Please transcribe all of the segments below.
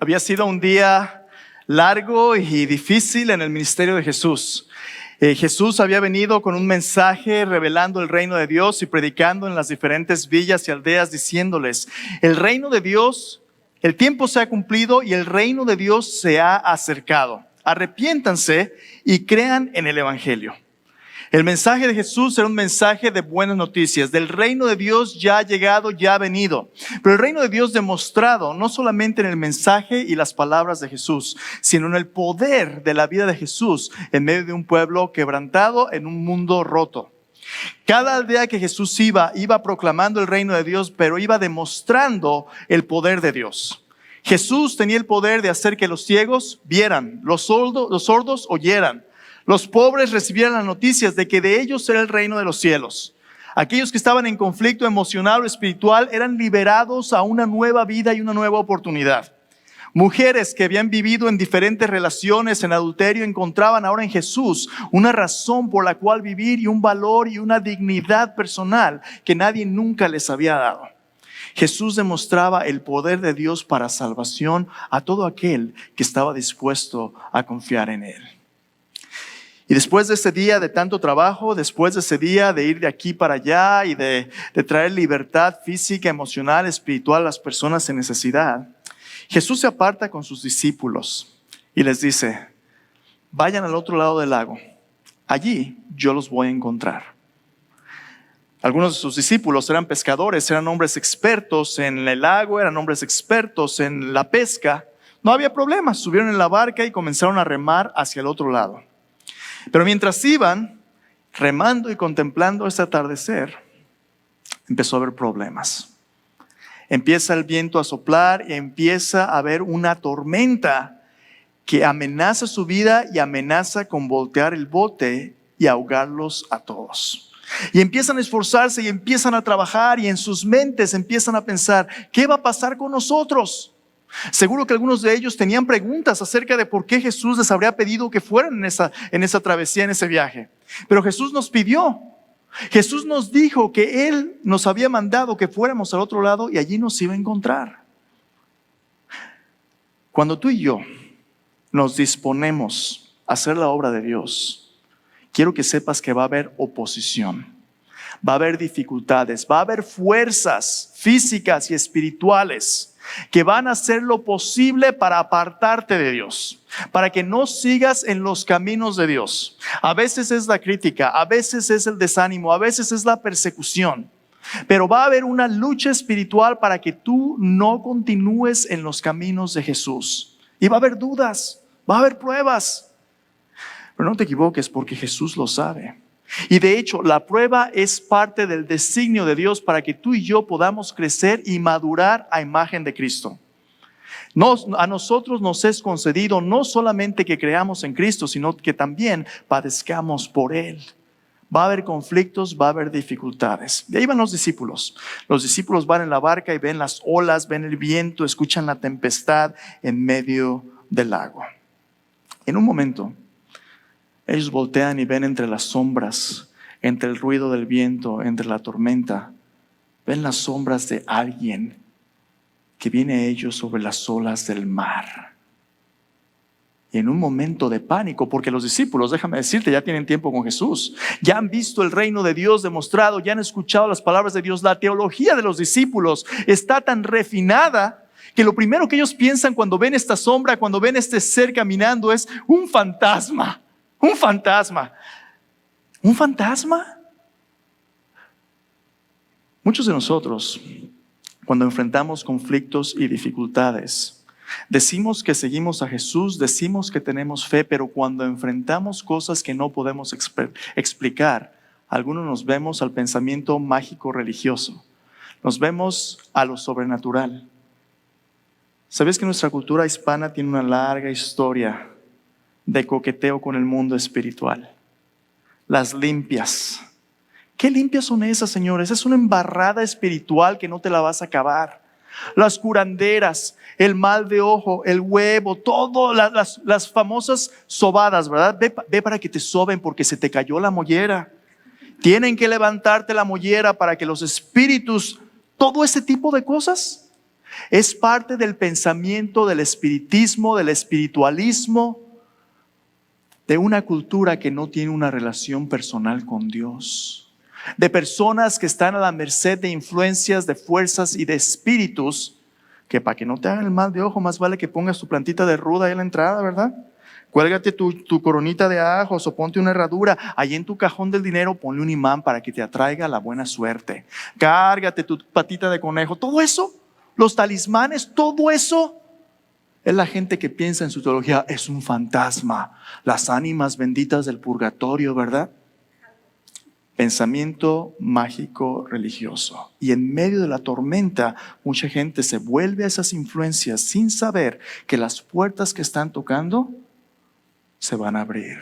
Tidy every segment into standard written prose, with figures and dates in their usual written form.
Había sido un día largo y difícil en el ministerio de Jesús. Jesús había venido con un mensaje revelando el reino de Dios y predicando en las diferentes villas y aldeas diciéndoles: el reino de Dios, el tiempo se ha cumplido y el reino de Dios se ha acercado. Arrepiéntanse y crean en el evangelio. El mensaje de Jesús era un mensaje de buenas noticias, del reino de Dios ya ha llegado, ya ha venido. Pero el reino de Dios demostrado no solamente en el mensaje y las palabras de Jesús, sino en el poder de la vida de Jesús en medio de un pueblo quebrantado, en un mundo roto. Cada aldea que Jesús iba proclamando el reino de Dios, pero iba demostrando el poder de Dios. Jesús tenía el poder de hacer que los ciegos vieran, los sordos oyeran, los pobres recibieran las noticias de que de ellos era el reino de los cielos. Aquellos que estaban en conflicto emocional o espiritual eran liberados a una nueva vida y una nueva oportunidad. Mujeres que habían vivido en diferentes relaciones en adulterio encontraban ahora en Jesús una razón por la cual vivir y un valor y una dignidad personal que nadie nunca les había dado. Jesús demostraba el poder de Dios para salvación a todo aquel que estaba dispuesto a confiar en Él. Y después de ese día de tanto trabajo, después de ese día de ir de aquí para allá y de traer libertad física, emocional, espiritual a las personas en necesidad, Jesús se aparta con sus discípulos y les dice: vayan al otro lado del lago, allí yo los voy a encontrar. Algunos de sus discípulos eran pescadores, eran hombres expertos en el lago, eran hombres expertos en la pesca. No había problema, subieron en la barca y comenzaron a remar hacia el otro lado. Pero mientras iban remando y contemplando este atardecer, empezó a haber problemas. Empieza el viento a soplar y empieza a haber una tormenta que amenaza su vida y amenaza con voltear el bote y ahogarlos a todos. Y empiezan a esforzarse y empiezan a trabajar y en sus mentes empiezan a pensar: ¿qué va a pasar con nosotros? Seguro que algunos de ellos tenían preguntas acerca de por qué Jesús les habría pedido que fueran en esa travesía, en ese viaje. Pero Jesús nos pidió. Jesús nos dijo que Él nos había mandado que fuéramos al otro lado y allí nos iba a encontrar. Cuando tú y yo nos disponemos a hacer la obra de Dios, quiero que sepas que va a haber oposición, va a haber dificultades, va a haber fuerzas físicas y espirituales que van a hacer lo posible para apartarte de Dios, para que no sigas en los caminos de Dios. A veces es la crítica, a veces es el desánimo, a veces es la persecución, pero va a haber una lucha espiritual para que tú no continúes en los caminos de Jesús. Y va a haber dudas, va a haber pruebas, pero no te equivoques, porque Jesús lo sabe. Y de hecho, la prueba es parte del designio de Dios para que tú y yo podamos crecer y madurar a imagen de Cristo. A nosotros nos es concedido no solamente que creamos en Cristo, sino que también padezcamos por Él. Va a haber conflictos, va a haber dificultades. De ahí van los discípulos. Los discípulos van en la barca y ven las olas, ven el viento, escuchan la tempestad en medio del lago. En un momento, ellos voltean y ven entre las sombras, entre el ruido del viento, entre la tormenta, ven las sombras de alguien que viene a ellos sobre las olas del mar. Y en un momento de pánico, porque los discípulos, déjame decirte, ya tienen tiempo con Jesús, ya han visto el reino de Dios demostrado, ya han escuchado las palabras de Dios. La teología de los discípulos está tan refinada que lo primero que ellos piensan cuando ven esta sombra, cuando ven este ser caminando, es un fantasma. Un fantasma. ¿Un fantasma? Muchos de nosotros, cuando enfrentamos conflictos y dificultades, decimos que seguimos a Jesús, decimos que tenemos fe, pero cuando enfrentamos cosas que no podemos explicar, algunos nos vemos al pensamiento mágico religioso, nos vemos a lo sobrenatural. ¿Sabes que nuestra cultura hispana tiene una larga historia de coqueteo con el mundo espiritual? Las limpias. ¿Qué limpias son esas, señores? Es una embarrada espiritual que no te la vas a acabar. Las curanderas, el mal de ojo, el huevo, todo, las famosas sobadas, ¿verdad? Ve para que te soben porque se te cayó la mollera. Tienen que levantarte la mollera para que los espíritus, todo ese tipo de cosas. Es parte del pensamiento del espiritismo, del espiritualismo, de una cultura que no tiene una relación personal con Dios, de personas que están a la merced de influencias, de fuerzas y de espíritus, que para que no te hagan el mal de ojo, más vale que pongas tu plantita de ruda ahí en la entrada, ¿verdad? Cuélgate tu coronita de ajos o ponte una herradura. Ahí en tu cajón del dinero ponle un imán para que te atraiga la buena suerte. Cárgate tu patita de conejo. Todo eso, los talismanes, todo eso es la gente que piensa en su teología. Es un fantasma. Las ánimas benditas del purgatorio, ¿verdad? Pensamiento mágico religioso. Y en medio de la tormenta, mucha gente se vuelve a esas influencias sin saber que las puertas que están tocando se van a abrir.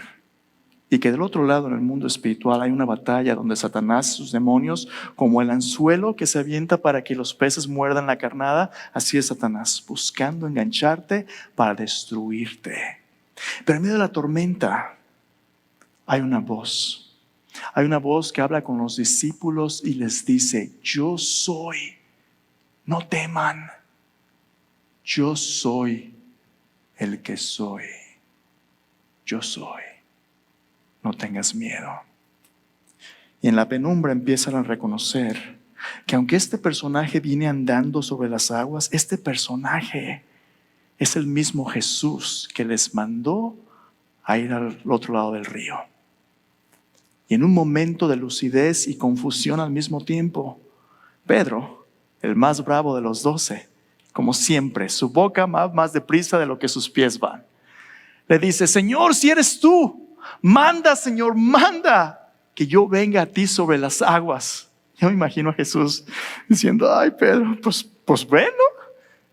Y que del otro lado, en el mundo espiritual, hay una batalla donde Satanás y sus demonios, como el anzuelo que se avienta para que los peces muerdan la carnada, así es Satanás, buscando engancharte para destruirte. Pero en medio de la tormenta hay una voz. Hay una voz que habla con los discípulos y les dice: yo soy, no teman, yo soy el que soy. Yo soy, no tengas miedo. Y en la penumbra empiezan a reconocer que aunque este personaje viene andando sobre las aguas, este personaje es el mismo Jesús que les mandó a ir al otro lado del río. Y en un momento de lucidez y confusión al mismo tiempo, Pedro, el más bravo de los 12, como siempre, su boca va más deprisa de lo que sus pies van, le dice: Señor, si eres tú, manda, Señor, manda que yo venga a ti sobre las aguas. Yo me imagino a Jesús diciendo: ay, Pedro, pues bueno.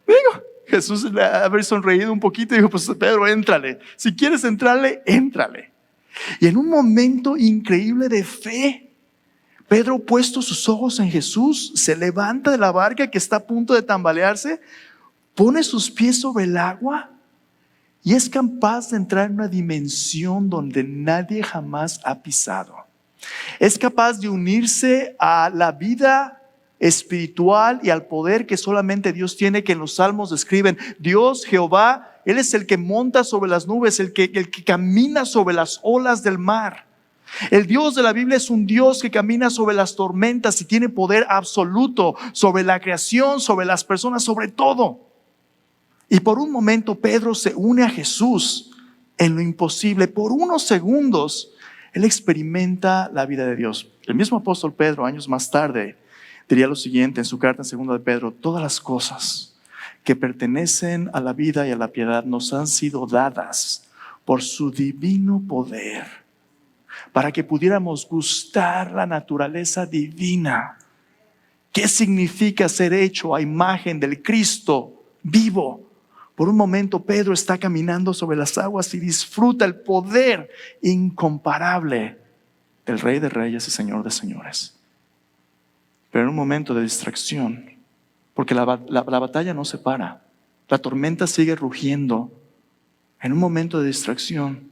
Digo, Jesús le haber sonreído un poquito y dijo: pues Pedro, éntrale. Si quieres entrarle, éntrale. Y en un momento increíble de fe, Pedro, puesto sus ojos en Jesús, se levanta de la barca que está a punto de tambalearse, pone sus pies sobre el agua y es capaz de entrar en una dimensión donde nadie jamás ha pisado. Es capaz de unirse a la vida espiritual y al poder que solamente Dios tiene, que en los salmos describen: Dios, Jehová, Él es el que monta sobre las nubes, el que camina sobre las olas del mar. El Dios de la Biblia es un Dios que camina sobre las tormentas y tiene poder absoluto sobre la creación, sobre las personas, sobre todo. Y por un momento Pedro se une a Jesús en lo imposible. Por unos segundos él experimenta la vida de Dios. El mismo apóstol Pedro, años más tarde, diría lo siguiente en su carta en 2 de Pedro: todas las cosas que pertenecen a la vida y a la piedad nos han sido dadas por su divino poder, para que pudiéramos gustar la naturaleza divina. ¿Qué significa ser hecho a imagen del Cristo vivo? Por un momento Pedro está caminando sobre las aguas y disfruta el poder incomparable del Rey de Reyes y Señor de Señores. Pero en un momento de distracción, porque la batalla no se para, la tormenta sigue rugiendo. En un momento de distracción,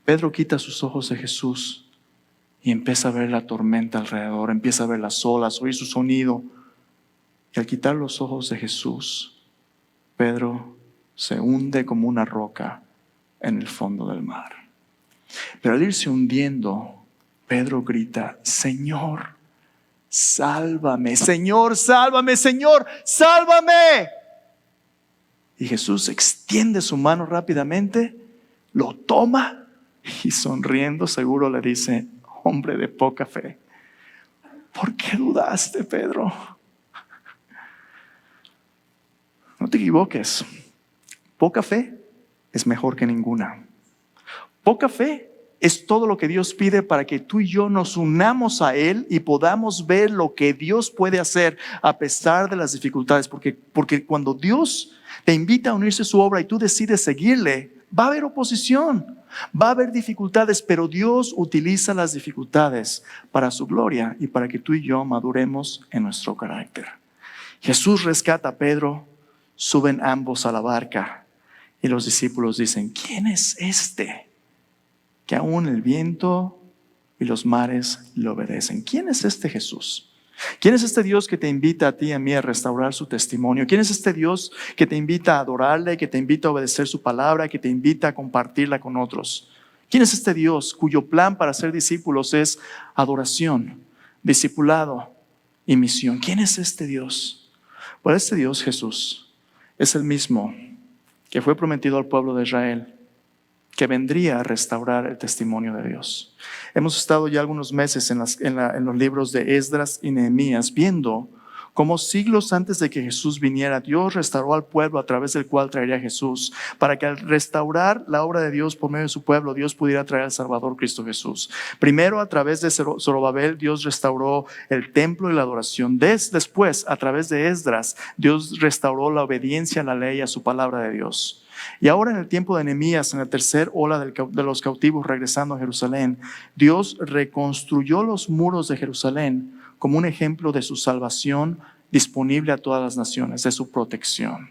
Pedro quita sus ojos de Jesús y empieza a ver la tormenta alrededor, empieza a ver las olas, oír su sonido. Y al quitar los ojos de Jesús, Pedro se hunde como una roca en el fondo del mar. Pero al irse hundiendo, Pedro grita: Señor, sálvame, Señor, sálvame, Señor, sálvame. Y Jesús extiende su mano rápidamente, lo toma y sonriendo seguro le dice: hombre de poca fe, ¿por qué dudaste, Pedro? No te equivoques. Poca fe es mejor que ninguna. Poca fe es todo lo que Dios pide para que tú y yo nos unamos a Él y podamos ver lo que Dios puede hacer a pesar de las dificultades. Porque cuando Dios te invita a unirse a su obra y tú decides seguirle, va a haber oposición, va a haber dificultades, pero Dios utiliza las dificultades para su gloria y para que tú y yo maduremos en nuestro carácter. Jesús rescata a Pedro, suben ambos a la barca y los discípulos dicen: ¿quién es este que aún el viento y los mares le obedecen? ¿Quién es este Jesús? ¿Quién es este Dios que te invita a ti y a mí a restaurar su testimonio? ¿Quién es este Dios que te invita a adorarle, que te invita a obedecer su palabra, que te invita a compartirla con otros? ¿Quién es este Dios cuyo plan para ser discípulos es adoración, discipulado y misión? ¿Quién es este Dios? Pues este Dios, Jesús, es el mismo que fue prometido al pueblo de Israel, que vendría a restaurar el testimonio de Dios. Hemos estado ya algunos meses en los libros de Esdras y Nehemías viendo cómo siglos antes de que Jesús viniera, Dios restauró al pueblo a través del cual traería a Jesús, para que al restaurar la obra de Dios por medio de su pueblo, Dios pudiera traer al Salvador Cristo Jesús. Primero, a través de Zorobabel, Dios restauró el templo y la adoración. Después, a través de Esdras, Dios restauró la obediencia a la ley, a su palabra de Dios. Y ahora en el tiempo de Nehemías, en la tercera ola de los cautivos regresando a Jerusalén, Dios reconstruyó los muros de Jerusalén como un ejemplo de su salvación disponible a todas las naciones, de su protección.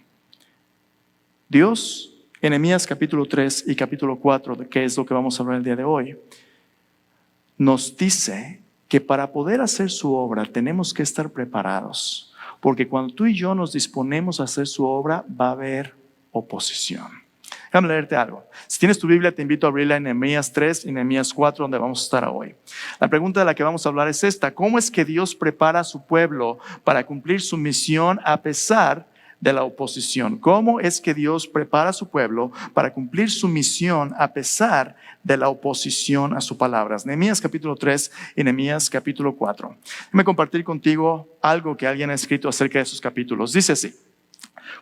Dios, en Nehemías capítulo 3 y capítulo 4, que es lo que vamos a hablar el día de hoy, nos dice que para poder hacer su obra tenemos que estar preparados, porque cuando tú y yo nos disponemos a hacer su obra va a haber oposición. Déjame leerte algo. Si tienes tu Biblia, te invito a abrirla en Nehemías 3 y Nehemías 4, donde vamos a estar hoy. La pregunta de la que vamos a hablar es esta: ¿cómo es que Dios prepara a su pueblo para cumplir su misión a pesar de la oposición? ¿Cómo es que Dios prepara a su pueblo para cumplir su misión a pesar de la oposición a sus palabras? Nehemías capítulo 3 y Nehemías capítulo 4. Déjame compartir contigo algo que alguien ha escrito acerca de esos capítulos. Dice así: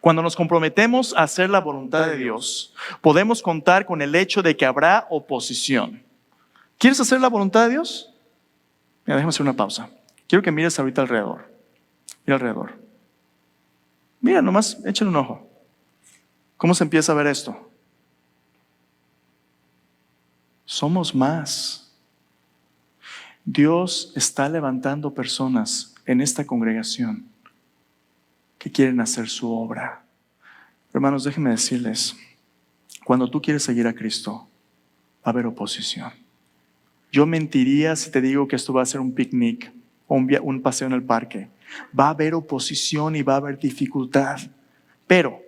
cuando nos comprometemos a hacer la voluntad de Dios, podemos contar con el hecho de que habrá oposición. ¿Quieres hacer la voluntad de Dios? Mira, déjame hacer una pausa. Quiero que mires ahorita alrededor. Mira alrededor. Mira, nomás échale un ojo. ¿Cómo se empieza a ver esto? Somos más. Dios está levantando personas en esta congregación que quieren hacer su obra. Hermanos, déjenme decirles, cuando tú quieres seguir a Cristo, va a haber oposición. Yo mentiría si te digo que esto va a ser un picnic o un paseo en el parque. Va a haber oposición y va a haber dificultad. Pero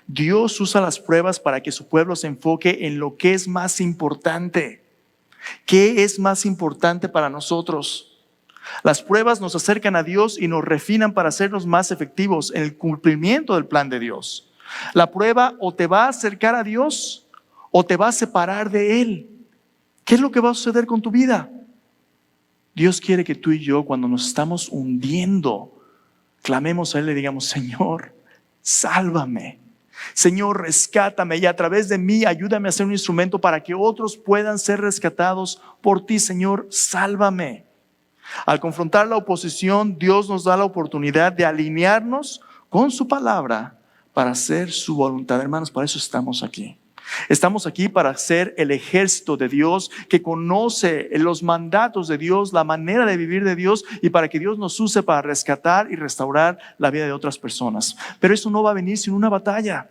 Dios usa las pruebas para que su pueblo se enfoque en lo que es más importante. ¿Qué es más importante para nosotros? Las pruebas nos acercan a Dios y nos refinan para hacernos más efectivos en el cumplimiento del plan de Dios. La prueba o te va a acercar a Dios o te va a separar de Él. ¿Qué es lo que va a suceder con tu vida? Dios quiere que tú y yo, cuando nos estamos hundiendo, clamemos a Él y le digamos: Señor, sálvame. Señor, rescátame, y a través de mí ayúdame a ser un instrumento para que otros puedan ser rescatados por ti. Señor, sálvame. Al confrontar la oposición, Dios nos da la oportunidad de alinearnos con su palabra para hacer su voluntad. Hermanos, para eso estamos aquí. Estamos aquí para ser el ejército de Dios que conoce los mandatos de Dios, la manera de vivir de Dios, y para que Dios nos use para rescatar y restaurar la vida de otras personas. Pero eso no va a venir sin una batalla.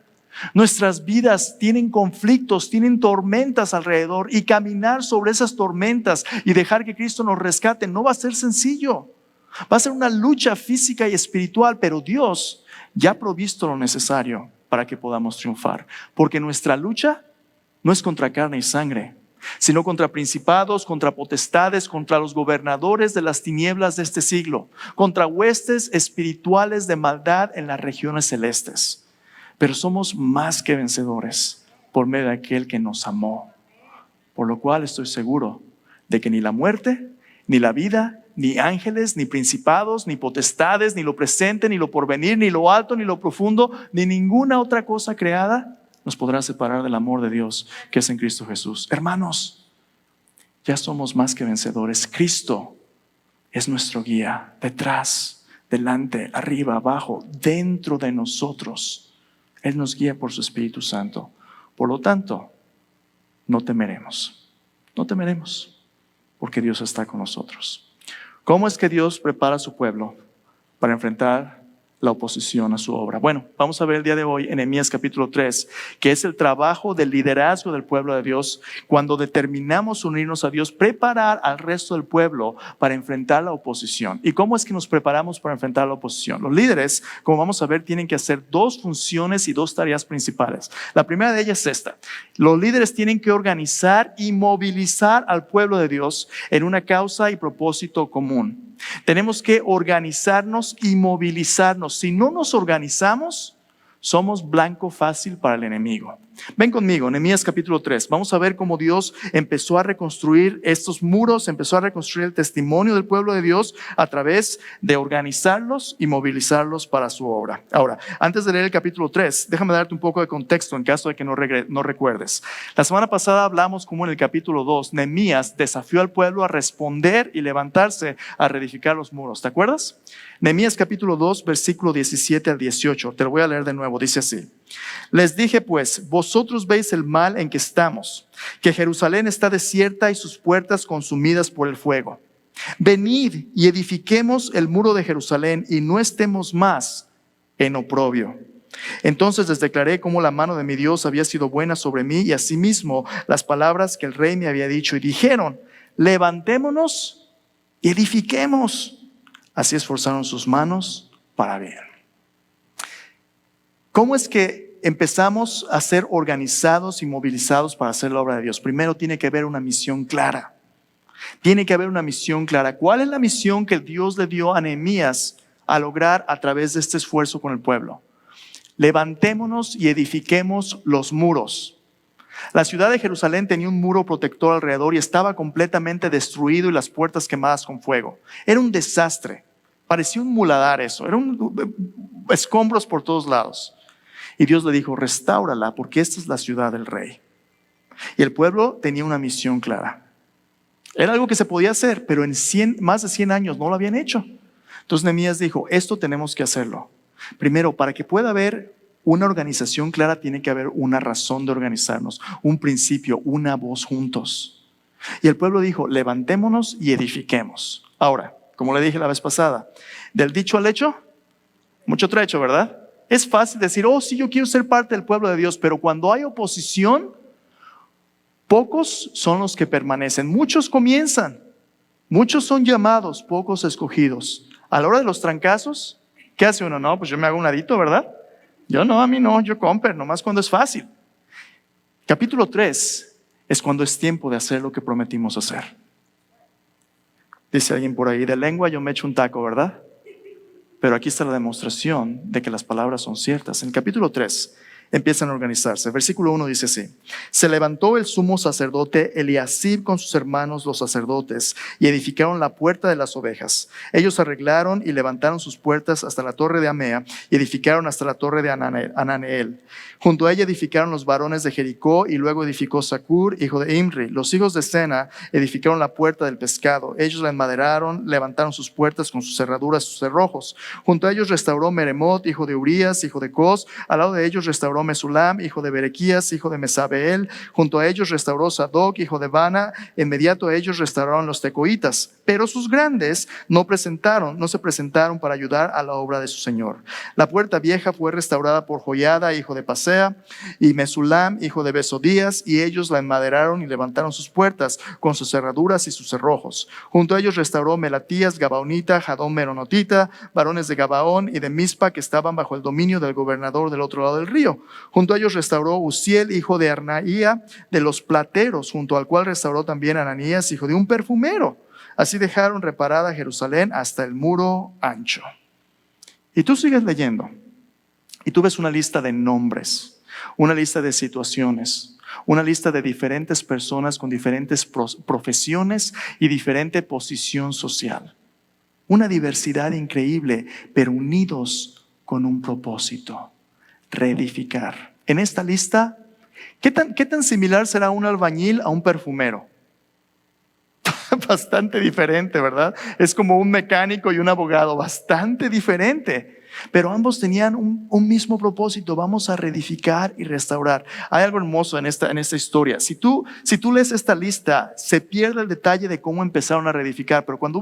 Nuestras vidas tienen conflictos, tienen tormentas alrededor, y caminar sobre esas tormentas y dejar que Cristo nos rescate no va a ser sencillo. Va a ser una lucha física y espiritual, pero Dios ya ha provisto lo necesario para que podamos triunfar. Porque nuestra lucha no es contra carne y sangre, sino contra principados, contra potestades, contra los gobernadores de las tinieblas de este siglo, contra huestes espirituales de maldad en las regiones celestes. Pero somos más que vencedores por medio de aquel que nos amó. Por lo cual estoy seguro de que ni la muerte, ni la vida, ni ángeles, ni principados, ni potestades, ni lo presente, ni lo porvenir, ni lo alto, ni lo profundo, ni ninguna otra cosa creada nos podrá separar del amor de Dios que es en Cristo Jesús. Hermanos, ya somos más que vencedores. Cristo es nuestro guía, detrás, delante, arriba, abajo, dentro de nosotros. Él nos guía por su Espíritu Santo. Por lo tanto, no temeremos. No temeremos, porque Dios está con nosotros. ¿Cómo es que Dios prepara a su pueblo para enfrentar la oposición a su obra. Bueno, vamos a ver el día de hoy en Nehemías capítulo 3, que es el trabajo del liderazgo del pueblo de Dios. Cuando determinamos unirnos a Dios, preparar al resto del pueblo para enfrentar la oposición. ¿Y cómo es que nos preparamos para enfrentar la oposición? Los líderes, como vamos a ver, tienen que hacer dos funciones y dos tareas principales. La primera de ellas es esta: los líderes tienen que organizar y movilizar al pueblo de Dios en una causa y propósito común. Tenemos que organizarnos y movilizarnos. Si no nos organizamos, somos blanco fácil para el enemigo. Ven conmigo, Nehemías capítulo 3. Vamos a ver cómo Dios empezó a reconstruir estos muros, empezó a reconstruir el testimonio del pueblo de Dios a través de organizarlos y movilizarlos para su obra. Ahora, antes de leer el capítulo 3, déjame darte un poco de contexto en caso de que no recuerdes. La semana pasada hablamos cómo en el capítulo 2, Nehemías desafió al pueblo a responder y levantarse a reedificar los muros. ¿Te acuerdas? Nehemías capítulo 2, versículo 17 al 18. Te lo voy a leer de nuevo. Dice así: les dije pues, vosotros veis el mal en que estamos, que Jerusalén está desierta y sus puertas consumidas por el fuego. Venid y edifiquemos el muro de Jerusalén y no estemos más en oprobio. Entonces les declaré cómo la mano de mi Dios había sido buena sobre mí y asimismo las palabras que el rey me había dicho, y dijeron: levantémonos y edifiquemos. Así esforzaron sus manos para bien. ¿Cómo es que empezamos a ser organizados y movilizados para hacer la obra de Dios? Primero tiene que haber una misión clara. Tiene que haber una misión clara. ¿Cuál es la misión que Dios le dio a Nehemías a lograr a través de este esfuerzo con el pueblo? Levantémonos y edifiquemos los muros. La ciudad de Jerusalén tenía un muro protector alrededor y estaba completamente destruido y las puertas quemadas con fuego. Era un desastre. Parecía un muladar eso. Eran escombros por todos lados. Y Dios le dijo: restáurala, porque esta es la ciudad del rey. Y el pueblo tenía una misión clara. Era algo que se podía hacer, pero en más de 100 años no lo habían hecho. Entonces Nehemías dijo: esto tenemos que hacerlo. Primero, para que pueda haber una organización clara, tiene que haber una razón de organizarnos, un principio, una voz juntos. Y el pueblo dijo: levantémonos y edifiquemos. Ahora, como le dije la vez pasada, del dicho al hecho, mucho trecho, ¿verdad? Es fácil decir: oh, sí, yo quiero ser parte del pueblo de Dios, pero cuando hay oposición, pocos son los que permanecen. Muchos comienzan, muchos son llamados, pocos escogidos. A la hora de los trancazos, ¿qué hace uno? No, pues yo me hago un ladito, ¿verdad? Yo no, a mí no, yo comper, nomás cuando es fácil. Capítulo 3 es cuando es tiempo de hacer lo que prometimos hacer. Dice alguien por ahí: de lengua yo me echo un taco, ¿verdad? Pero aquí está la demostración de que las palabras son ciertas. En el capítulo 3 empiezan a organizarse. Versículo 1 dice así: se levantó el sumo sacerdote Eliasib con sus hermanos los sacerdotes y edificaron la puerta de las ovejas. Ellos arreglaron y levantaron sus puertas hasta la torre de Amea y edificaron hasta la torre de Ananeel. Junto a ella edificaron los varones de Jericó, y luego edificó Zacur, hijo de Imri. Los hijos de Sena edificaron la puerta del pescado. Ellos la enmaderaron, levantaron sus puertas con sus cerraduras y sus cerrojos. Junto a ellos restauró Meremot, hijo de Urías, hijo de Cos. Al lado de ellos restauró Mesulam, hijo de Berequías, hijo de Mesabeel. Junto a ellos restauró Sadoc, hijo de Bana. Inmediato a ellos restauraron los tecoitas. Pero sus grandes no se presentaron para ayudar a la obra de su señor. La puerta vieja fue restaurada por Joiada, hijo de Pasea, y Mesulam, hijo de Besodías, y ellos la enmaderaron y levantaron sus puertas con sus cerraduras y sus cerrojos. Junto a ellos restauró Melatías, Gabaonita, Jadón Meronotita, varones de Gabaón y de Mizpa, que estaban bajo el dominio del gobernador del otro lado del río. Junto a ellos restauró Uziel, hijo de Arnaía, de los plateros, junto al cual restauró también Ananías, hijo de un perfumero. Así dejaron reparada Jerusalén hasta el muro ancho. Y tú sigues leyendo y tú ves una lista de nombres, una lista de situaciones, una lista de diferentes personas con diferentes profesiones y diferente posición social. Una diversidad increíble, pero unidos con un propósito: reedificar. En esta lista, ¿qué tan similar será un albañil a un perfumero? Bastante diferente, ¿verdad? Es como un mecánico y un abogado, bastante diferente. Pero ambos tenían un mismo propósito: vamos a reedificar y restaurar. Hay algo hermoso en esta historia. Si tú lees esta lista, se pierde el detalle de cómo empezaron a reedificar. Pero cuando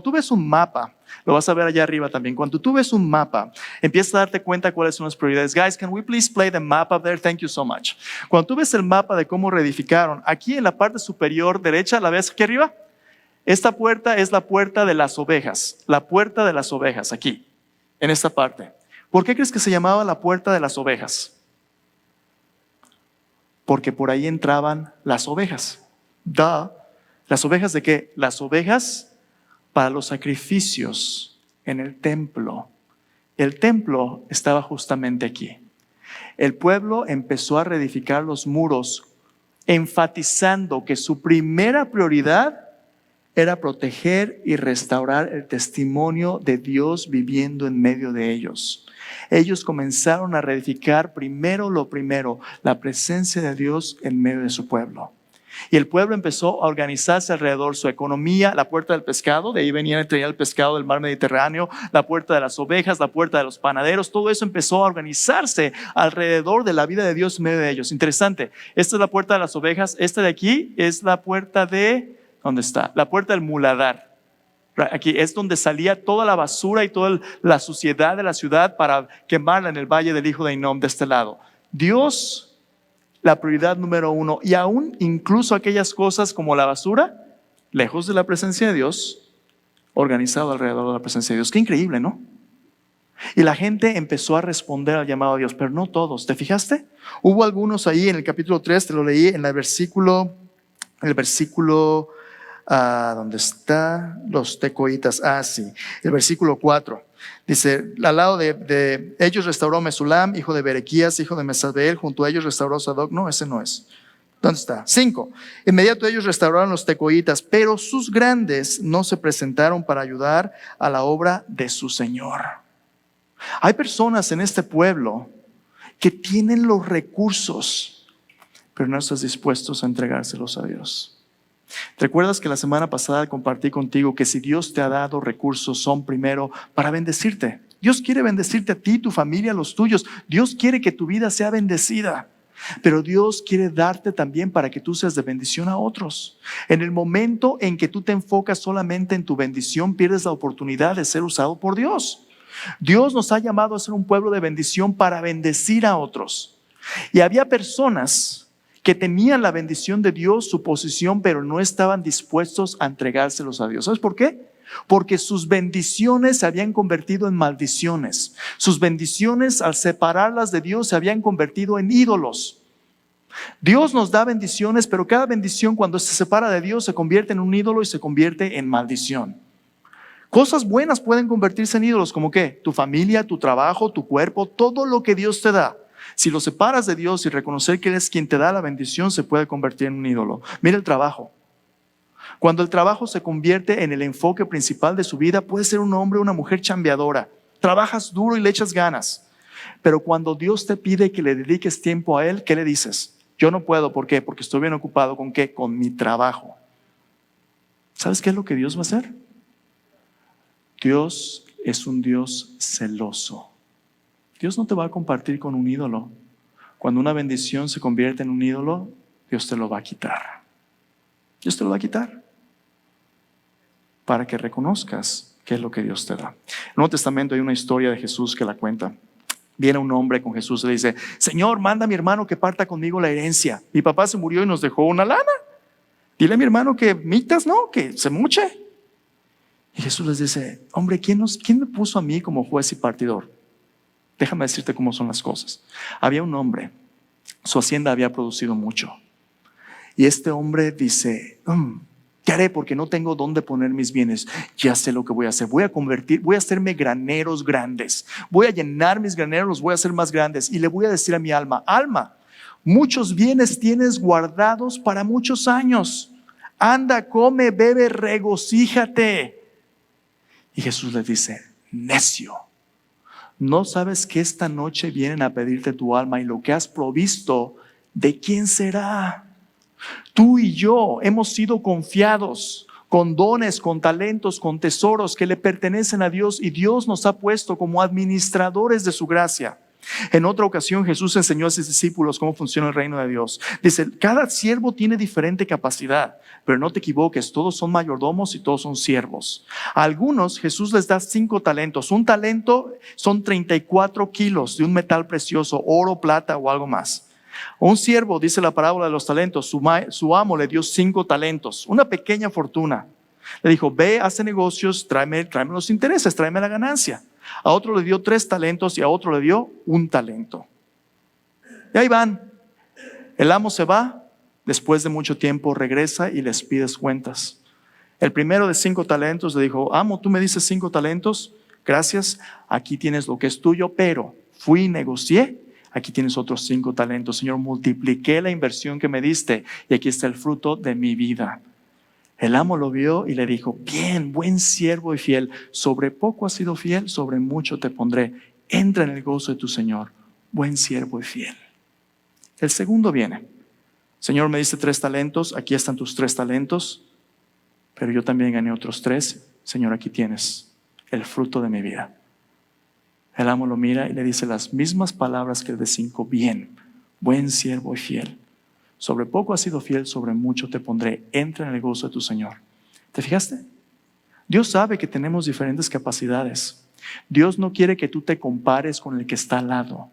tú ves un mapa, lo vas a ver allá arriba también. Cuando tú ves un mapa, empiezas a darte cuenta cuáles son las prioridades. Guys, can we please play the map up there? Thank you so much. Cuando tú ves el mapa de cómo reedificaron, aquí en la parte superior derecha, ¿la ves aquí arriba? Esta puerta es la puerta de las ovejas. La puerta de las ovejas, aquí, en esta parte. ¿Por qué crees que se llamaba la puerta de las ovejas? Porque por ahí entraban las ovejas. ¿Las ovejas de qué? Las ovejas para los sacrificios en el templo. El templo estaba justamente aquí. El pueblo empezó a reedificar los muros, enfatizando que su primera prioridad era proteger y restaurar el testimonio de Dios viviendo en medio de ellos. Ellos comenzaron a reedificar primero, la presencia de Dios en medio de su pueblo. Y el pueblo empezó a organizarse alrededor su economía, la puerta del pescado, de ahí venía y traía el pescado del mar Mediterráneo, la puerta de las ovejas, la puerta de los panaderos, todo eso empezó a organizarse alrededor de la vida de Dios en medio de ellos. Interesante, esta es la puerta de las ovejas, esta de aquí es la puerta de, ¿dónde está? La puerta del muladar. Aquí es donde salía toda la basura y toda la suciedad de la ciudad para quemarla en el valle del hijo de Hinnom de este lado. Dios, la prioridad número uno, y aún incluso aquellas cosas como la basura, lejos de la presencia de Dios, organizado alrededor de la presencia de Dios. Qué increíble, ¿no? Y la gente empezó a responder al llamado de Dios, pero no todos. ¿Te fijaste? Hubo algunos ahí en el capítulo 3, te lo leí en el versículo ¿dónde está? Los tecoitas. Sí, el versículo 4. Dice, al lado de ellos restauró Mesulam, hijo de Berequías, hijo de Mesabel. Junto a ellos restauró Sadoc. No, ese no es. ¿Dónde está? 5. Inmediato ellos restauraron los tecoitas, pero sus grandes no se presentaron para ayudar a la obra de su Señor. Hay personas en este pueblo que tienen los recursos, pero no están dispuestos a entregárselos a Dios. ¿Te recuerdas que la semana pasada compartí contigo que si Dios te ha dado recursos son primero para bendecirte? Dios quiere bendecirte a ti, tu familia, los tuyos. Dios quiere que tu vida sea bendecida, pero Dios quiere darte también para que tú seas de bendición a otros. En el momento en que tú te enfocas solamente en tu bendición, pierdes la oportunidad de ser usado por Dios. Dios nos ha llamado a ser un pueblo de bendición para bendecir a otros. Y había personas que temían la bendición de Dios, su posición, pero no estaban dispuestos a entregárselos a Dios. ¿Sabes por qué? Porque sus bendiciones se habían convertido en maldiciones. Sus bendiciones, al separarlas de Dios, se habían convertido en ídolos. Dios nos da bendiciones, pero cada bendición, cuando se separa de Dios, se convierte en un ídolo y se convierte en maldición. Cosas buenas pueden convertirse en ídolos, como ¿qué? Tu familia, tu trabajo, tu cuerpo, todo lo que Dios te da. Si lo separas de Dios y reconocer que Él es quien te da la bendición, se puede convertir en un ídolo. Mira el trabajo. Cuando el trabajo se convierte en el enfoque principal de su vida, puede ser un hombre o una mujer chambeadora. Trabajas duro y le echas ganas. Pero cuando Dios te pide que le dediques tiempo a Él, ¿qué le dices? Yo no puedo. ¿Por qué? Porque estoy bien ocupado. ¿Con qué? Con mi trabajo. ¿Sabes qué es lo que Dios va a hacer? Dios es un Dios celoso. Dios no te va a compartir con un ídolo. Cuando una bendición se convierte en un ídolo, Dios te lo va a quitar. Dios te lo va a quitar para que reconozcas qué es lo que Dios te da. En el Nuevo Testamento hay una historia de Jesús que la cuenta. Viene un hombre con Jesús y le dice, Señor, manda a mi hermano que parta conmigo la herencia. Mi papá se murió y nos dejó una lana. Dile a mi hermano que mitas, ¿no? Que se moche. Y Jesús les dice, hombre, ¿quién me puso a mí como juez y partidor? Déjame decirte cómo son las cosas. Había un hombre, su hacienda había producido mucho. Y este hombre dice, ¿qué haré? Porque no tengo dónde poner mis bienes. Ya sé lo que voy a hacer. Voy a hacerme graneros grandes. Voy a llenar mis graneros, los voy a hacer más grandes. Y le voy a decir a mi alma, muchos bienes tienes guardados para muchos años. Anda, come, bebe, regocíjate. Y Jesús le dice, necio. ¿No sabes que esta noche vienen a pedirte tu alma y lo que has provisto, de quién será? Tú y yo hemos sido confiados con dones, con talentos, con tesoros que le pertenecen a Dios, y Dios nos ha puesto como administradores de su gracia. En otra ocasión Jesús enseñó a sus discípulos cómo funciona el reino de Dios. Dice, cada siervo tiene diferente capacidad, pero no te equivoques, todos son mayordomos y todos son siervos. A algunos Jesús les da 5 talentos. Un talento son 34 kilos de un metal precioso, oro, plata o algo más. Un siervo, dice la parábola de los talentos, su amo le dio 5 talentos, una pequeña fortuna. Le dijo, ve, hace negocios, tráeme los intereses, tráeme la ganancia. A otro le dio 3 talentos y a otro le dio 1 talento. Y ahí van. El amo se va, después de mucho tiempo regresa y les pides cuentas. El primero de 5 talentos le dijo, amo, tú me dices 5 talentos, gracias, aquí tienes lo que es tuyo, pero fui y negocié, aquí tienes otros 5 talentos. Señor, multipliqué la inversión que me diste y aquí está el fruto de mi vida. El amo lo vio y le dijo, bien, buen siervo y fiel, sobre poco has sido fiel, sobre mucho te pondré. Entra en el gozo de tu Señor, buen siervo y fiel. El segundo viene, Señor, me diste 3 talentos, aquí están tus 3 talentos, pero yo también gané otros 3. Señor, aquí tienes el fruto de mi vida. El amo lo mira y le dice las mismas palabras que el de 5, bien, buen siervo y fiel. Sobre poco has sido fiel, sobre mucho te pondré. Entra en el gozo de tu Señor. ¿Te fijaste? Dios sabe que tenemos diferentes capacidades. Dios no quiere que tú te compares con el que está al lado.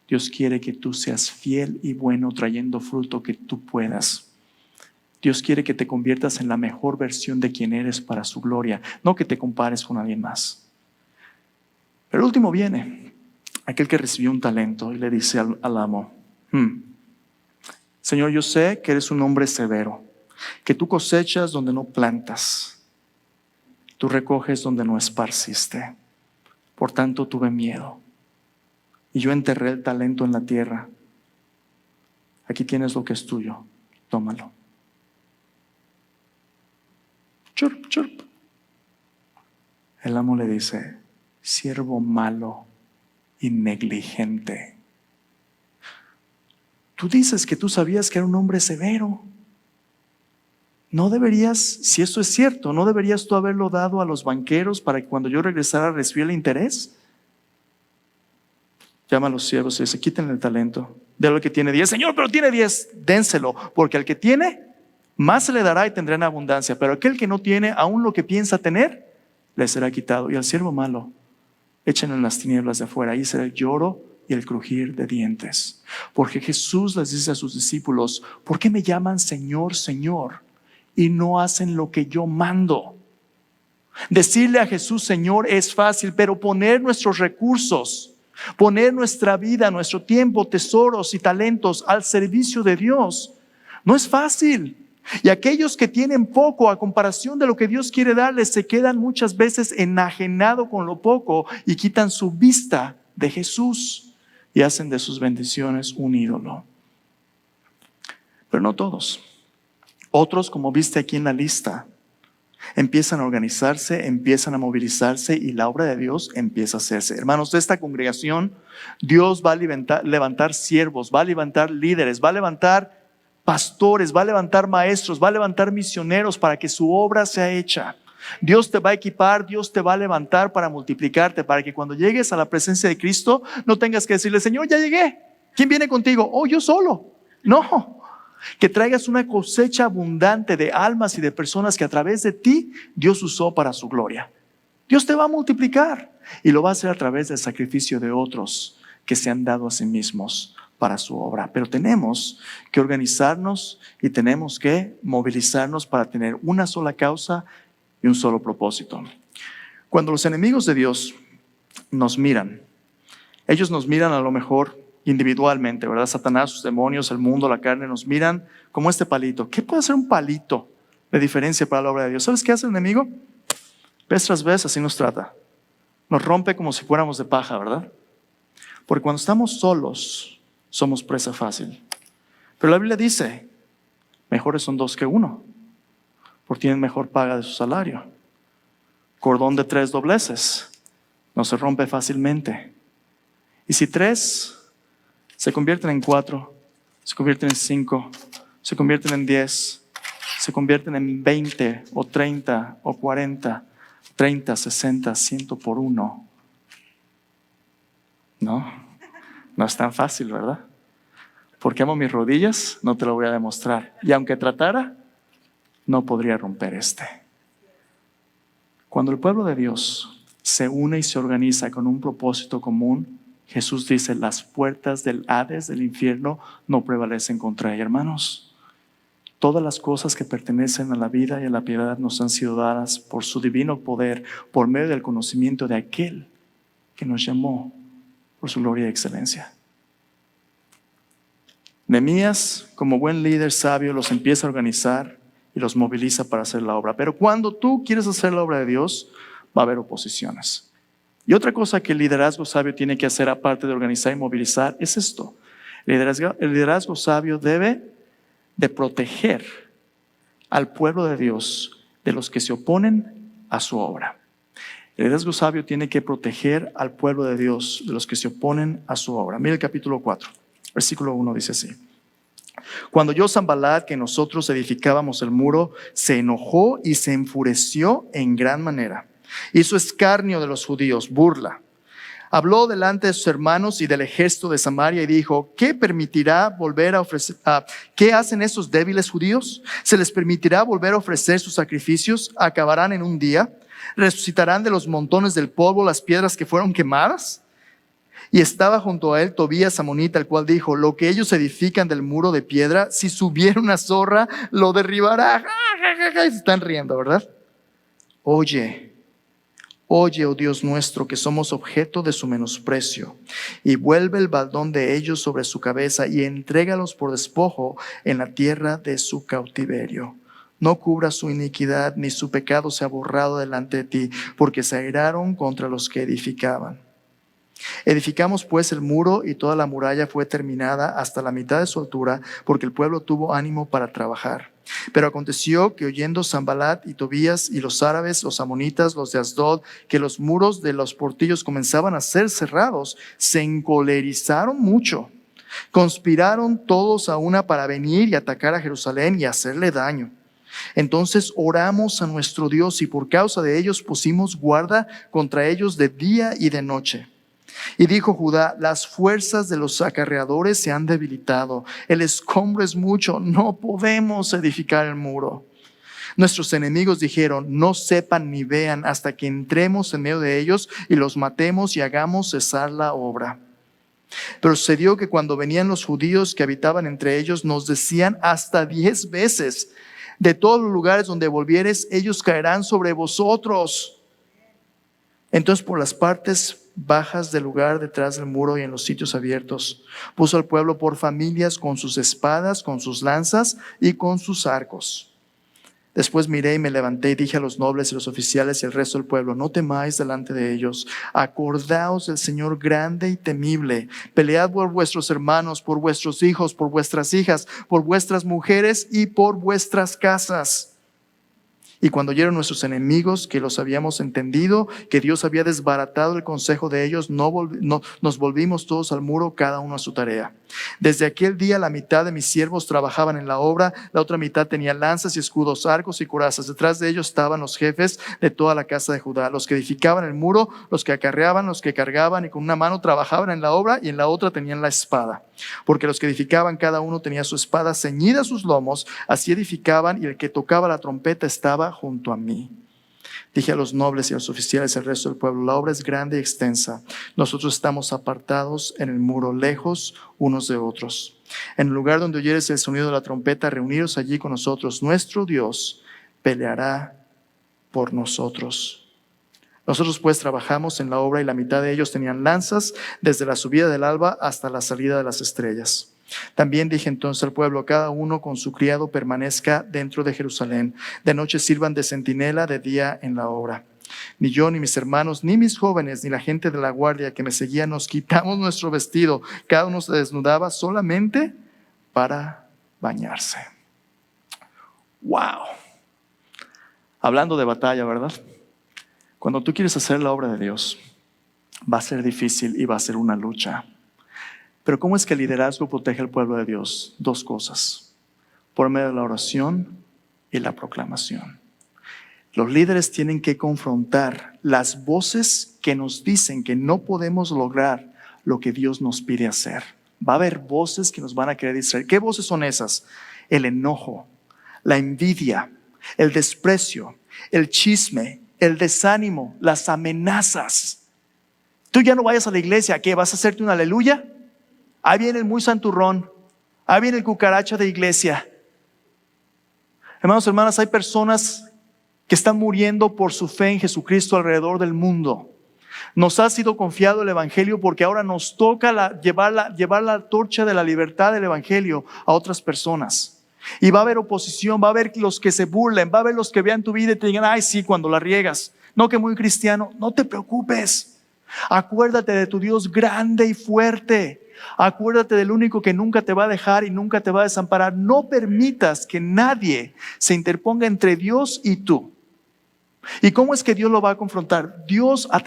Dios quiere que tú seas fiel y bueno, trayendo fruto que tú puedas. Dios quiere que te conviertas en la mejor versión de quien eres para su gloria, no que te compares con alguien más. Pero el último viene, aquel que recibió un talento y le dice al amo, Señor, yo sé que eres un hombre severo, que tú cosechas donde no plantas, tú recoges donde no esparciste. Por tanto tuve miedo y yo enterré el talento en la tierra. Aquí tienes lo que es tuyo, tómalo. Chirp, chirp. El amo le dice, siervo malo y negligente. Tú dices que tú sabías que era un hombre severo. No deberías, si esto es cierto, ¿no deberías tú haberlo dado a los banqueros para que cuando yo regresara recibiera el interés? Llama a los siervos y dice, quítenle el talento. De lo que tiene 10, Señor, pero tiene 10, dénselo, porque al que tiene, más se le dará y tendrá en abundancia. Pero aquel que no tiene, aún lo que piensa tener, le será quitado. Y al siervo malo, échenlo en las tinieblas de afuera, ahí será el lloro y el crujir de dientes. Porque Jesús les dice a sus discípulos, ¿por qué me llaman Señor, Señor y no hacen lo que yo mando? Decirle a Jesús Señor es fácil, pero poner nuestros recursos, poner nuestra vida, nuestro tiempo, tesoros y talentos al servicio de Dios no es fácil. Y aquellos que tienen poco a comparación de lo que Dios quiere darles, se quedan muchas veces enajenados con lo poco y quitan su vista de Jesús y hacen de sus bendiciones un ídolo. Pero no todos. Otros, como viste aquí en la lista, empiezan a organizarse, empiezan a movilizarse y la obra de Dios empieza a hacerse. Hermanos, de esta congregación, Dios va a levantar siervos, va a levantar líderes, va a levantar pastores, va a levantar maestros, va a levantar misioneros para que su obra sea hecha. Dios te va a equipar, Dios te va a levantar para multiplicarte, para que cuando llegues a la presencia de Cristo no tengas que decirle, Señor, ya llegué. ¿Quién viene contigo? Oh, yo solo. No, que traigas una cosecha abundante de almas y de personas que a través de ti Dios usó para su gloria. Dios te va a multiplicar y lo va a hacer a través del sacrificio de otros que se han dado a sí mismos para su obra. Pero tenemos que organizarnos y tenemos que movilizarnos para tener una sola causa y un solo propósito. Cuando los enemigos de Dios nos miran, ellos nos miran a lo mejor individualmente, ¿verdad? Satanás, sus demonios, el mundo, la carne, nos miran como este palito. ¿Qué puede ser un palito de diferencia para la obra de Dios? ¿Sabes qué hace el enemigo? Vez tras vez así nos trata. Nos rompe como si fuéramos de paja, ¿verdad? Porque cuando estamos solos, somos presa fácil. Pero la Biblia dice, mejores son 2 que 1, porque tienen mejor paga de su salario. Cordón de 3 dobleces no se rompe fácilmente. Y si 3 se convierten en 4, se convierten en 5, se convierten en 10, se convierten en 20 o 30 o 40, 30, 60, 100 por uno. No es tan fácil, ¿verdad? Porque amo mis rodillas, no te lo voy a demostrar. Y aunque tratara, no podría romper este. Cuando el pueblo de Dios se une y se organiza con un propósito común, Jesús dice, las puertas del Hades, del infierno, no prevalecen contra ella. Hermanos, todas las cosas que pertenecen a la vida y a la piedad nos han sido dadas por su divino poder, por medio del conocimiento de aquel que nos llamó por su gloria y excelencia. Nehemías, como buen líder sabio, los empieza a organizar y los moviliza para hacer la obra. Pero cuando tú quieres hacer la obra de Dios, va a haber oposiciones. Y otra cosa que el liderazgo sabio tiene que hacer, aparte de organizar y movilizar, es esto. El liderazgo sabio debe de proteger al pueblo de Dios de los que se oponen a su obra. El liderazgo sabio tiene que proteger al pueblo de Dios de los que se oponen a su obra. Mira el capítulo 4, versículo 1 dice así. Cuando oyó Sanbalat que nosotros edificábamos el muro, se enojó y se enfureció en gran manera. Hizo escarnio de los judíos, burla. Habló delante de sus hermanos y del ejército de Samaria y dijo, ¿qué permitirá volver a ofrecer? ¿Qué hacen estos débiles judíos? ¿Se les permitirá volver a ofrecer sus sacrificios? ¿Acabarán en un día? ¿Resucitarán de los montones del polvo las piedras que fueron quemadas? Y estaba junto a él Tobías amonita, el cual dijo, lo que ellos edifican del muro de piedra, si subiera una zorra, lo derribará. Y se están riendo, ¿verdad? Oye, oh Dios nuestro, que somos objeto de su menosprecio, y vuelve el baldón de ellos sobre su cabeza y entrégalos por despojo en la tierra de su cautiverio. No cubra su iniquidad, ni su pecado sea borrado delante de ti, porque se airaron contra los que edificaban. Edificamos pues el muro y toda la muralla fue terminada hasta la mitad de su altura, porque el pueblo tuvo ánimo para trabajar. Pero aconteció que oyendo Sanbalat y Tobías y los árabes, los amonitas, los de Asdod, que los muros de los portillos comenzaban a ser cerrados, se encolerizaron mucho. Conspiraron todos a una para venir y atacar a Jerusalén y hacerle daño. Entonces oramos a nuestro Dios y por causa de ellos pusimos guarda contra ellos de día y de noche. Y dijo Judá, las fuerzas de los acarreadores se han debilitado, el escombro es mucho, no podemos edificar el muro. Nuestros enemigos dijeron, no sepan ni vean hasta que entremos en medio de ellos y los matemos y hagamos cesar la obra. Pero sucedió que cuando venían los judíos que habitaban entre ellos, nos decían hasta 10 veces, de todos los lugares donde volvieres, ellos caerán sobre vosotros. Entonces por las partes bajas del lugar detrás del muro y en los sitios abiertos puso al pueblo por familias con sus espadas, con sus lanzas y con sus arcos. Después miré y me levanté y dije a los nobles y los oficiales y al resto del pueblo, no temáis delante de ellos, acordaos del Señor grande y temible, pelead por vuestros hermanos, por vuestros hijos, por vuestras hijas, por vuestras mujeres y por vuestras casas. Y cuando oyeron nuestros enemigos que los habíamos entendido, que Dios había desbaratado el consejo de ellos, nos volvimos todos al muro, cada uno a su tarea. Desde aquel día la mitad de mis siervos trabajaban en la obra, la otra mitad tenía lanzas y escudos, arcos y corazas. Detrás de ellos estaban los jefes de toda la casa de Judá, los que edificaban el muro, los que acarreaban, los que cargaban y con una mano trabajaban en la obra y en la otra tenían la espada. Porque los que edificaban cada uno tenía su espada ceñida a sus lomos, así edificaban y el que tocaba la trompeta estaba junto a mí. Dije a los nobles y a los oficiales y al resto del pueblo, la obra es grande y extensa. Nosotros estamos apartados en el muro, lejos unos de otros. En el lugar donde oyeres el sonido de la trompeta, reuniros allí con nosotros. Nuestro Dios peleará por nosotros. Nosotros pues trabajamos en la obra y la mitad de ellos tenían lanzas desde la subida del alba hasta la salida de las estrellas. También dije entonces al pueblo, cada uno con su criado permanezca dentro de Jerusalén. De noche sirvan de centinela, de día en la obra. Ni yo, ni mis hermanos, ni mis jóvenes, ni la gente de la guardia que me seguía nos quitamos nuestro vestido. Cada uno se desnudaba solamente para bañarse. ¡Wow! Hablando de batalla, ¿verdad? Cuando tú quieres hacer la obra de Dios, va a ser difícil y va a ser una lucha. Pero ¿cómo es que el liderazgo protege al pueblo de Dios? Dos cosas: por medio de la oración y la proclamación. Los líderes tienen que confrontar las voces que nos dicen que no podemos lograr lo que Dios nos pide hacer. Va a haber voces que nos van a querer distraer. ¿Qué voces son esas? El enojo, la envidia, el desprecio, el chisme, el desánimo, las amenazas. Tú ya no vayas a la iglesia, ¿qué? ¿Vas a hacerte un aleluya? Ahí viene el muy santurrón, ahí viene el cucaracha de iglesia. Hermanos, hermanas, hay personas que están muriendo por su fe en Jesucristo alrededor del mundo. Nos ha sido confiado el Evangelio porque ahora nos toca llevar la torcha de la libertad del Evangelio a otras personas. Y va a haber oposición, va a haber los que se burlen, va a haber los que vean tu vida y te digan, ay sí, cuando la riegas. No, que muy cristiano. No te preocupes. Acuérdate de tu Dios grande y fuerte. Acuérdate del único que nunca te va a dejar y nunca te va a desamparar. No permitas que nadie se interponga entre Dios y tú. ¿Y cómo es que Dios lo va a confrontar?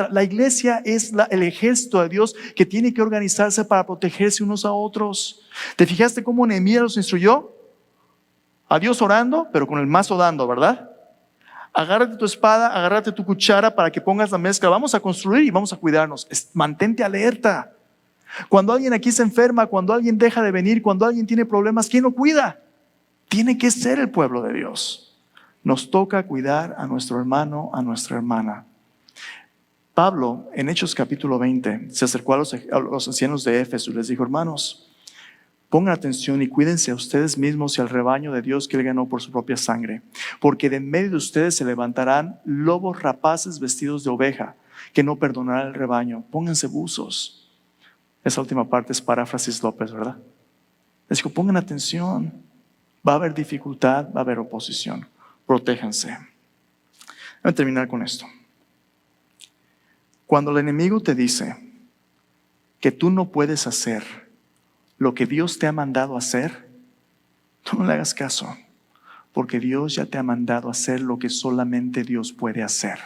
La iglesia es el ejército de Dios que tiene que organizarse para protegerse unos a otros. ¿Te fijaste cómo Nehemías los instruyó? A Dios orando, pero con el mazo dando, ¿verdad? Agárrate tu espada, agárrate tu cuchara para que pongas la mezcla. Vamos a construir y vamos a cuidarnos. Mantente alerta. Cuando alguien aquí se enferma, cuando alguien deja de venir, cuando alguien tiene problemas, ¿quién lo cuida? Tiene que ser el pueblo de Dios. Nos toca cuidar a nuestro hermano, a nuestra hermana. Pablo, en Hechos capítulo 20, se acercó a los ancianos de Éfeso y les dijo, hermanos, pongan atención y cuídense a ustedes mismos y al rebaño de Dios que él ganó por su propia sangre. Porque de en medio de ustedes se levantarán lobos rapaces vestidos de oveja, que no perdonarán el rebaño. Pónganse buzos. Esa última parte es paráfrasis López, ¿verdad? Les digo, pongan atención. Va a haber dificultad, va a haber oposición. Protéjanse. Voy a terminar con esto. Cuando el enemigo te dice que tú no puedes hacer lo que Dios te ha mandado hacer, tú no le hagas caso, porque Dios ya te ha mandado hacer lo que solamente Dios puede hacer.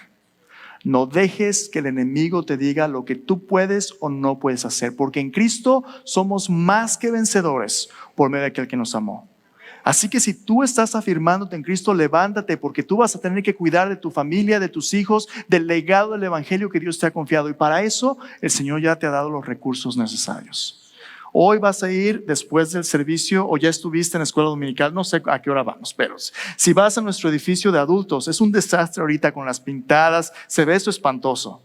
No dejes que el enemigo te diga lo que tú puedes o no puedes hacer, porque en Cristo somos más que vencedores por medio de aquel que nos amó. Así que si tú estás afirmándote en Cristo, levántate, porque tú vas a tener que cuidar de tu familia, de tus hijos, del legado del Evangelio que Dios te ha confiado. Y para eso el Señor ya te ha dado los recursos necesarios. Hoy vas a ir después del servicio o ya estuviste en la escuela dominical, no sé a qué hora vamos, pero si vas a nuestro edificio de adultos, es un desastre ahorita con las pintadas, se ve eso espantoso.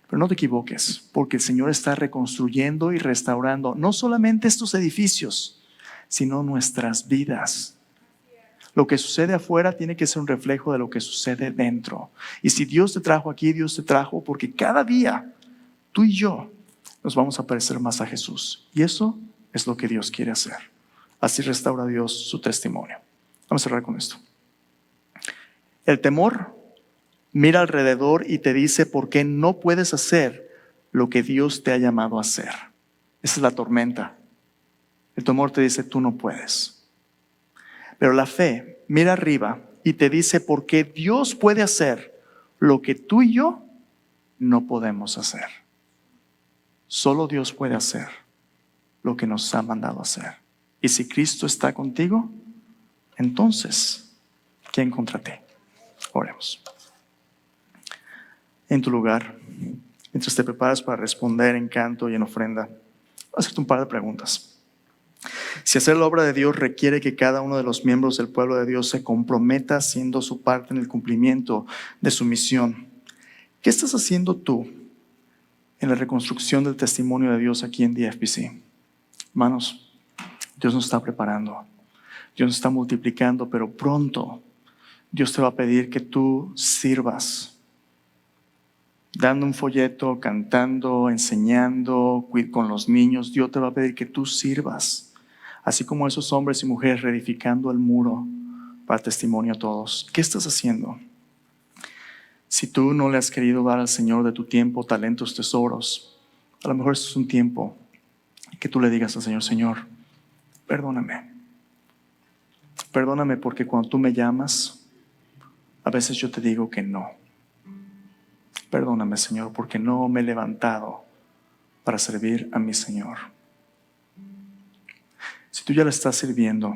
Pero no te equivoques, porque el Señor está reconstruyendo y restaurando no solamente estos edificios, sino nuestras vidas. Lo que sucede afuera tiene que ser un reflejo de lo que sucede dentro. Y si Dios te trajo aquí, Dios te trajo porque cada día tú y yo nos vamos a parecer más a Jesús. Y eso es lo que Dios quiere hacer. Así restaura Dios su testimonio. Vamos a cerrar con esto. El temor mira alrededor y te dice por qué no puedes hacer lo que Dios te ha llamado a hacer. Esa es la tormenta. El temor te dice, tú no puedes. Pero la fe mira arriba y te dice por qué Dios puede hacer lo que tú y yo no podemos hacer. Solo Dios puede hacer lo que nos ha mandado hacer. Y si Cristo está contigo, entonces, ¿quién contra ti? Oremos. En tu lugar, mientras te preparas para responder en canto y en ofrenda, voy a hacerte un par de preguntas. Si hacer la obra de Dios requiere que cada uno de los miembros del pueblo de Dios se comprometa haciendo su parte en el cumplimiento de su misión, ¿qué estás haciendo tú en la reconstrucción del testimonio de Dios aquí en DFBC? Hermanos, Dios nos está preparando, Dios nos está multiplicando, pero pronto Dios te va a pedir que tú sirvas, dando un folleto, cantando, enseñando con los niños. Dios te va a pedir que tú sirvas. Así como esos hombres y mujeres reedificando el muro para testimonio a todos. ¿Qué estás haciendo? Si tú no le has querido dar al Señor de tu tiempo, talentos, tesoros, a lo mejor es un tiempo que tú le digas al Señor, Señor, perdóname. Perdóname porque cuando tú me llamas, a veces yo te digo que no. Perdóname, Señor, porque no me he levantado para servir a mi Señor. Si tú ya le estás sirviendo,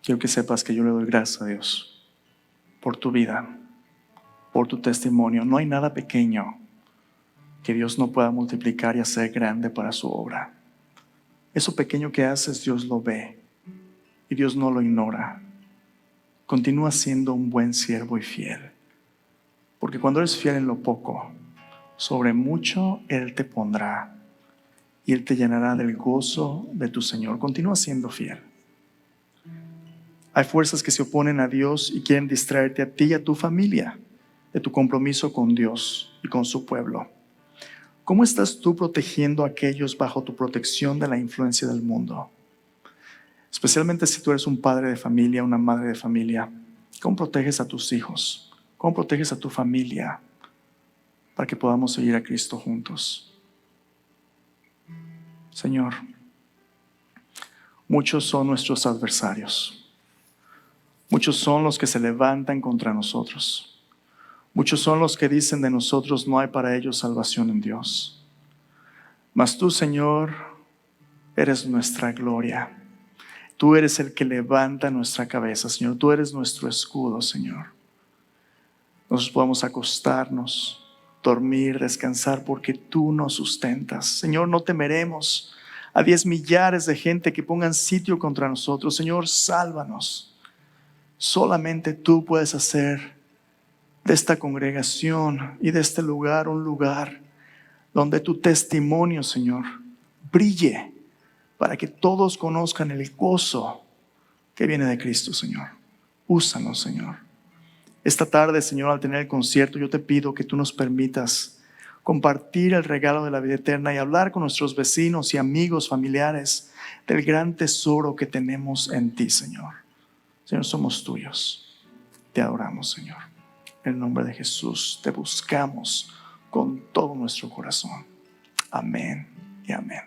quiero que sepas que yo le doy gracias a Dios por tu vida, por tu testimonio. No hay nada pequeño que Dios no pueda multiplicar y hacer grande para su obra. Eso pequeño que haces, Dios lo ve y Dios no lo ignora. Continúa siendo un buen siervo y fiel, porque cuando eres fiel en lo poco, sobre mucho Él te pondrá y Él te llenará del gozo de tu Señor. Continúa siendo fiel. Hay fuerzas que se oponen a Dios y quieren distraerte a ti y a tu familia de tu compromiso con Dios y con su pueblo. ¿Cómo estás tú protegiendo a aquellos bajo tu protección de la influencia del mundo? Especialmente si tú eres un padre de familia, una madre de familia. ¿Cómo proteges a tus hijos? ¿Cómo proteges a tu familia para que podamos seguir a Cristo juntos? Señor, muchos son nuestros adversarios. Muchos son los que se levantan contra nosotros. Muchos son los que dicen de nosotros no hay para ellos salvación en Dios. Mas tú, Señor, eres nuestra gloria. Tú eres el que levanta nuestra cabeza, Señor. Tú eres nuestro escudo, Señor. Nosotros podemos acostarnos, dormir, descansar, porque tú nos sustentas. Señor, no temeremos a 10 millares de gente que pongan sitio contra nosotros. Señor, sálvanos. Solamente tú puedes hacer de esta congregación y de este lugar un lugar donde tu testimonio, Señor, brille para que todos conozcan el gozo que viene de Cristo, Señor. Úsanos, Señor. Esta tarde, Señor, al tener el concierto, yo te pido que tú nos permitas compartir el regalo de la vida eterna y hablar con nuestros vecinos y amigos, familiares, del gran tesoro que tenemos en ti, Señor. Señor, somos tuyos. Te adoramos, Señor. En el nombre de Jesús te buscamos con todo nuestro corazón. Amén y amén.